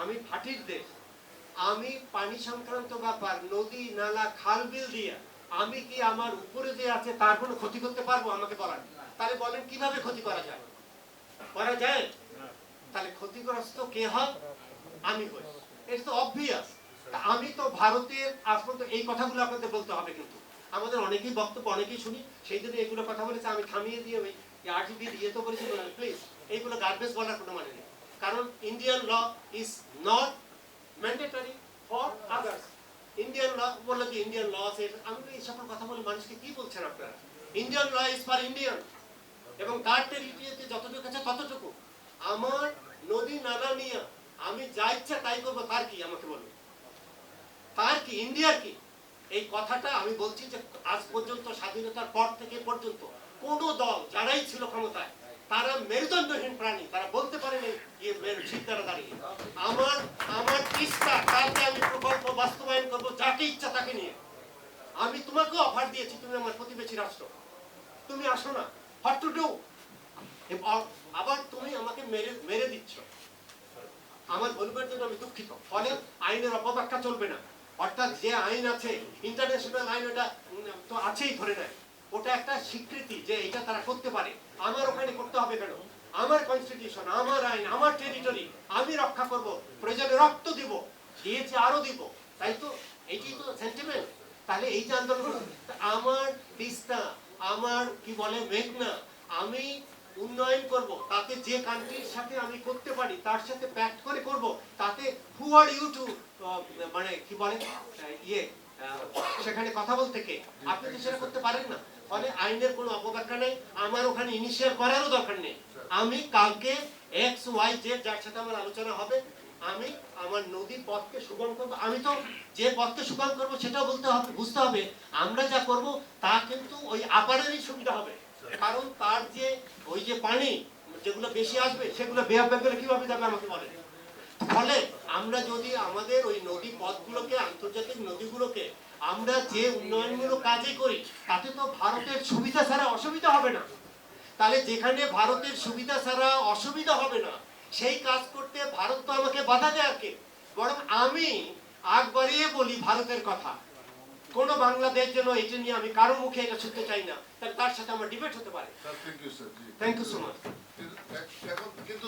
আমি ভাটির দেশ, আমি পানি সংক্রান্ত ব্যাপার নদী নালা খাল বিল দিয়ে আমি কি আমার উপরে যে আছে তার কোনো ক্ষতি করতে পারবো? আমাকে বলেন। তাহলে বলেন কিভাবে ক্ষতি করা যায়? করা যায়? তাহলে ক্ষতিগ্রস্ত কে হয়? আমি হই। এটা তো অবভিয়াস। আমি তো ভারতের আজ পর্যন্ত এই কথাগুলো আপনাদের বলতে হবে, কিন্তু আমাদের অনেকেই বক্তব্য অনেকেই শুনি, সেই জন্য এগুলো কথা বলেছে আমি থামিয়ে দিয়ে ওই আরজিবি দিয়ে তো বলেছি প্লিজ এইগুলো গার্বেজ বলার কোনো মানে নেই। কারণ Indian law is not mandatory for others. Indian law বললে যে ইন্ডিয়ান ল আছে, আমি এই সকল কথা বলে মানুষকে কি বলছেন আপনারা? Indian law is for Indian, এবং তার টেরিটরিতে যতটুকু আছে ততটুকু। আমার নদী নালা নিয়ে আমি যা ইচ্ছা তাই করবো, তার কি? আমাকে বলুন, তার কি? ইন্ডিয়ার কি? এই কথাটা আমি বলছি যে আজ পর্যন্ত স্বাধীনতার পর থেকে পর্যন্ত কোন দল যারাই ছিল ক্ষমতায় তারা মেরুদণ্ডহীন প্রাণী, তারা বলতে পারেনি যে ঠিক দ্বারা দাঁড়িয়ে আমার আমার তিস্তা কালকে আমি প্রকল্প বাস্তবায়ন করবো যাকে ইচ্ছা তাকে নিয়ে। আমি তোমাকেও অফার দিয়েছি, তুমি আমার প্রতিবেশী রাষ্ট্র, তুমি আসো না, হোয়াট টু ডু? আবার তুমি আমাকে মেরে মেরে দিচ্ছ। আমার বলবার জন্য আমি দুঃখিত। ফলে আইনের অপব্যাখ্যা চলবে না। অর্থাৎ যে আইন আছে, ইন্টারন্যাশনাল আইন, ওটা তো আছেই, ধরে নেয় ওটা একটা স্বীকৃতি যে এটা তারা করতে পারে। আমার ওখানে করতে হবে কেন? আমার কনস্টিটিউশন, আমার আইন, আমার টেরিটরি আমি রক্ষা করব, প্রয়োজনে রক্ত দিব, দিয়েছে আরো দিব, তাই তো? এইটাই তো সেন্টিমেন্ট। তাহলে এই যে আন্দোলন, আমার তিস্তা, আমার কি বলে মেঘনা, আমি উন্নয়ন করব, তাতে যে কান্ট্রির সাথে আমি করতে পারি তার সাথে প্যাক্ট করে করব, তাতে হু আর ইউ টু মানে কি বলে সেখানে কথা বলতে কে? আপনি তো সেটা করতে পারেন না। ফলে আইনের কোনো অপব্যাখ্যা নেই, আমার ওখানে ইনিশিয়াল করারও দরকার নেই। আমি কালকে এক্স ওয়াই জেড যার সাথে আমার আলোচনা হবে, আমি আমার নদীর পথকে সুগম করবো। আমি তো যে পথকে সুগম করবো সেটাও বলতে হবে, বুঝতে হবে আমরা যা করব তা কিন্তু ওই আপারেরই সুবিধা হবে। কারণ তার যে ওই যে পানি যেগুলো বেশি আসবে সেগুলো বে অফ বেঙ্গলে কিভাবে যাবে আমাকে বলেন। ফলে আমরা যদি আমাদের ওই নদী পথগুলোকে, আন্তর্জাতিক নদীগুলোকে আমরা যে উন্নয়নমূলক কাজে করি, তাতে তো ভারতের সুবিধা ছাড়া অসুবিধা হবে না। তাহলে যেখানে ভারতের সুবিধা ছাড়া অসুবিধা হবে না, সেই কাজ করতে ভারত তো আমাকে বাধা দেয় আর কি। বরং আমি আগ বাড়িয়ে বলি ভারতের কথা। কোন বাংলাদেশ যেন এটা নিয়ে আমি কারো মুখে এটা শুনতে চাই না, তার সাথে আমার ডিবেট হতে পারে। Thank you so much.